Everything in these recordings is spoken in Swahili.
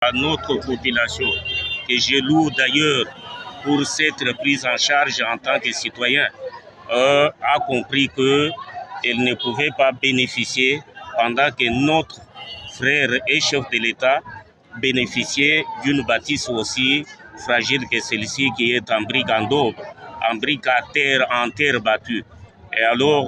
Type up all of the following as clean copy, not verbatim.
À notre population, que je loue d'ailleurs pour cette prise en charge en tant que citoyen, a compris qu'elle ne pouvait pas bénéficier pendant que notre frère et chef de l'État bénéficiait d'une bâtisse aussi fragile que celle-ci qui est en brique en daube, en brique à terre, en terre battue. Et alors,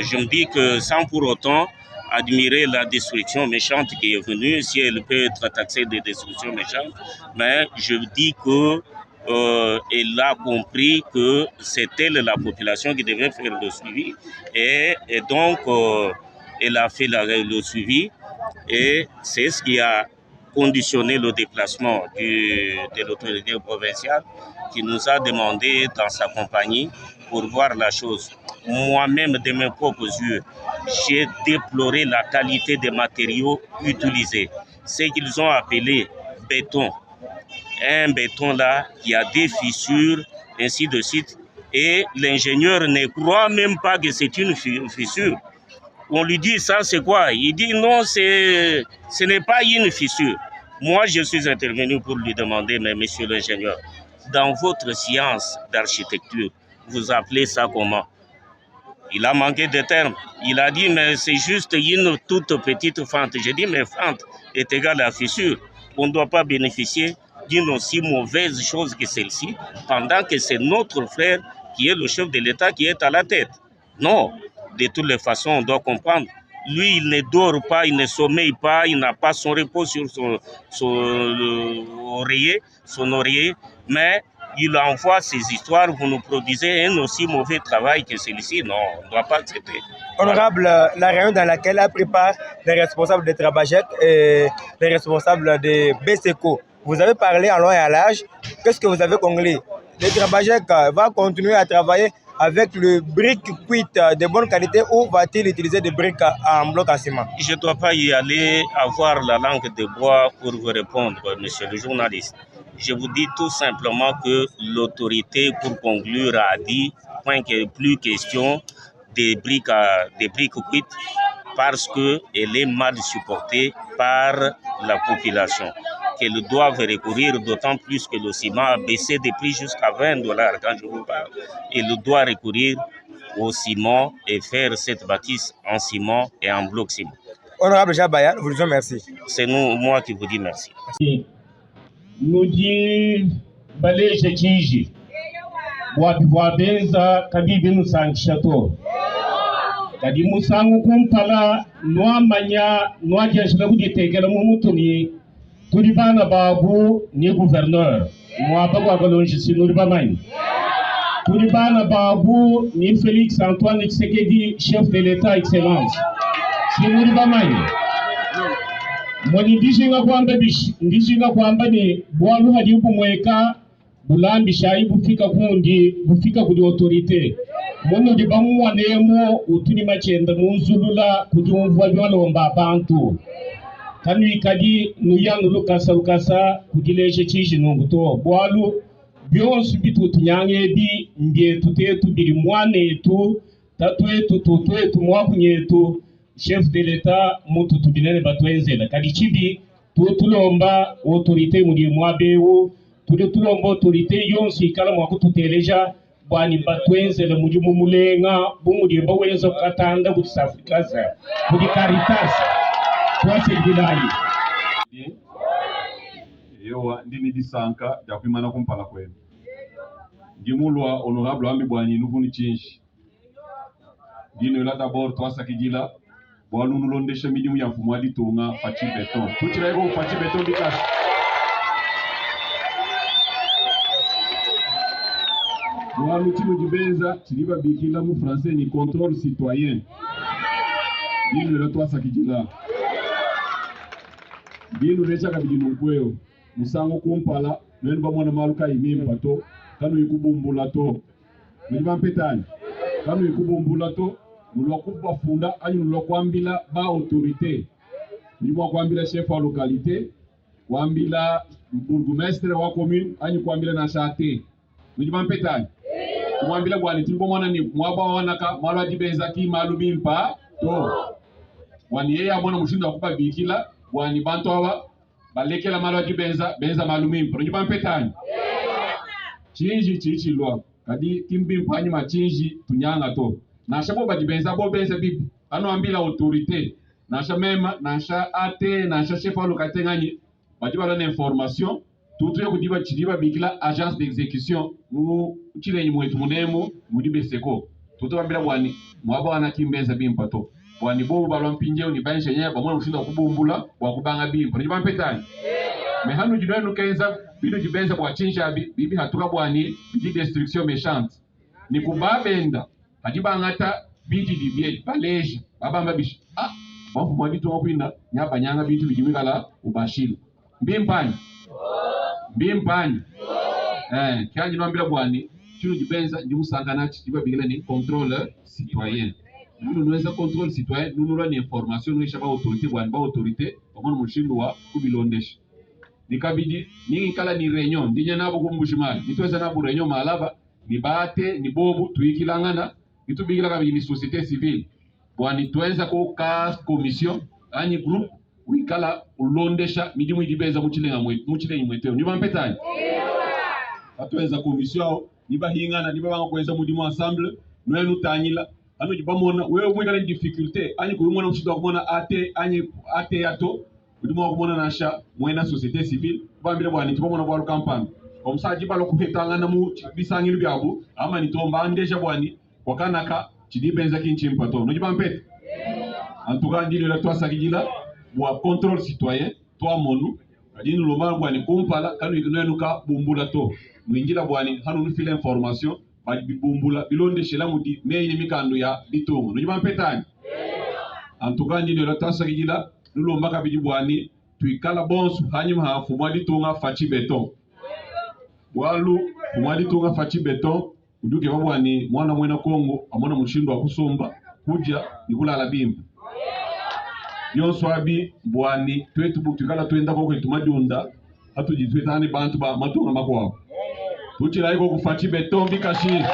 je me dis que sans pour autant admirer la destruction méchante qui est venue, si elle peut être taxée de destruction méchante, mais je dis que elle a compris que c'est elle la population qui devait faire le suivi et donc elle a fait le suivi et c'est ce qui a conditionné le déplacement de l'autorité provinciale qui nous a demandé dans sa compagnie pour voir la chose. Moi-même, de mes propres yeux, j'ai déploré la qualité des matériaux utilisés. Ce qu'ils ont appelé béton. Un béton là, qui a des fissures, ainsi de suite. Et l'ingénieur ne croit même pas que c'est une fissure. On lui dit ça, c'est quoi? Il dit non, ce n'est pas une fissure. Moi, je suis intervenu pour lui demander, mais monsieur l'ingénieur, dans votre science d'architecture, vous appelez ça comment? Il a manqué de termes. Il a dit, mais c'est juste une toute petite fente. J'ai dit, mais fente est égale à fissure. On ne doit pas bénéficier d'une aussi mauvaise chose que celle-ci, pendant que c'est notre frère qui est le chef de l'État qui est à la tête. Non, de toutes les façons, on doit comprendre. Lui, il ne dort pas, il ne sommeille pas, il n'a pas son repos sur son oreiller, mais il envoie ces histoires, vous nous produisez un aussi mauvais travail que celui-ci. Non, on ne doit pas accepter. Honorable, la réunion dans laquelle a pris part les responsables de Trabajek et les responsables de BSECO, vous avez parlé en long et à large. Qu'est-ce que vous avez conclu? Le Trabajek va continuer à travailler avec le brique cuite de bonne qualité ou va-t-il utiliser des briques en bloc en ciment? Je ne dois pas y aller avoir la langue de bois pour vous répondre, monsieur le journaliste. Je vous dis tout simplement que l'autorité, pour conclure, a dit qu'il n'y a plus question des briques cuites parce qu'elle est mal supportée par la population. Qu'elle doivent recourir, d'autant plus que le ciment a baissé de prix jusqu'à $20 quand je vous parle. Elle doit recourir au ciment et faire cette bâtisse en ciment et en bloc ciment. Honorable Jabaya, vous disons merci. C'est moi qui vous dis merci. Nous dit balé jetiji. Wabiwabenza kabibi nusangishato. Kadi musangu kumpala noa manya noa jashla kujitegela mumutuni. Turibana babu ni gouverneur. Moi bagwa galonji sinuriba mani. Turibana babu ni Félix Antoine Tshisekedi, chef de l'État excellence. Sinuriba mani. Mwani ndishinga kwamba ni bwalu hadi kumweka bulambi shayi bufika kudi autorite. Mono di bamu wanemo utuni machenda munzulula kudi umvwa byalomba abantu. Kanu ikadi nuyanu lukasa kudileje chishi nunguto. Bwalu byonsu bitu tunyange bi mbye tutetu biri mwane etu, tatu etu, tutu etu, mwakunye etu. Chef de l'État mutu tubinene batwenzela kadi chibi tulomba autorité muri mwabewo tulomba autorité yonsi kala mwakututeleja bwani batwenzela muri mumulenga bumulimba wenza katanda kuti Afrikaza muri Caritas twase bilayi yo ndini disanka jakwimana kumpala kwenu ndimulwa honorable ambi bwani nuvuni chinji dino la d'abord twasa kijila Boalu nous l'on déchets midi ya fumwa di tonga fachi beton. Tout le monde fachi beton di classe. Boalu timo di benza, tiliba bikila mu français ni contrôle citoyen. Dino le toi sakijila. Dino recha kabidi nkweo. Musango kumpala, nenu ba mwana maluka imimba to, kanu ikubumbula to. Mliba mpetani. Kanu ikubumbula to. Nous funda anyu lokwambila ba autorité ni kwambila chef wa localité kwambila bourgmestre wa commune anyu kwambila na chate ni bampetani kwambila bwani tilbo mwana ni mwaba wanaka malwa dibenza ki malubimpa to wani yeye amona mushindo akupa bikila bwani bantu aba balekela malo benza malumimpa nonyi bampetani chinji chichilwa kadi kimbimpanyi machinji tunyanga to nasha bo benza bibi anoambila autorité nasha mema nasha ate nasha chefa lokatengani bajibala na information tutuye kudiba chidiba bikila agence d'exécution mu chilenyi mwetu munemo mudibe seko tutubambira bwani mwaba wana kimbenza bimpa to bwani bo balwa mpinjeo ni banshe nyeba mwana ushinda kubumbula wa kubanga bimpa ni bampetani mehanu jidwenu kenza bidu jibenza kwa chinja bibi hatuka bwani bidi destruction méchante ni kubabenda hajiba ngata bidi dibie baleji babamba bishi bafu mwabitu wakwina nyaba nyanga bitu bijimikala ubashilu mbimpani kyanyi nwambira bwani chino jibenza ndimusanga nachi jiba bigila ni contrôle citoyen nunu nweza contrôle citoyen nunura ni information nuisha ba autorité bwani ba autorité omwana mushindu wa kubilondesha nikabidi ningi kala ni réunion ndinya nabo kumbushimali nitweza nabo réunion malaba ni bate ni bobu tuikilangana nitubigila kabili ni société civile bwani tweza ko ka commission ani groupe wikala ulondesha midimu idibeza muchilenyi mweteo ni bampetani atweza commission niba hingana niba banga kweza mudimu ensemble nwenu tanyila ano jibamona wewe mwikala ni difficulté ani kuimona mshidwa kumona ate yato mudimu wakumona nasha mwena société civile bambira bwani tibamona bwalu kampani omusaji balo kuhetangana mu bisangilu byabu ama nitomba andesha bwani wakanaka chidibenza kinchimpa to no jibampete antuka ndilo la twasakijila bwa contrôle citoyen to monu adini lomar bwani kumpala kanu ignenuka bumbula to mwinjila bwani hanu nufile information bali bibumbula bilonde shela mudi meyini mikando ya bitongo no jibampetani antuka ndilo la twasakijila lulomba kabidi bwani tuikala bonsu hanyuma hafu mwadi tonga fachi beton walu mwadi tonga fachi beton uduke babwani mwana mwena Kongo amona mushindo akusomba kuja nikulala bimba yonso abi bwani twetu bukikala twenda ko kwetumadunda hatujitwetani bantu ba matunga makwao tuchira iko kufachi beton bikashi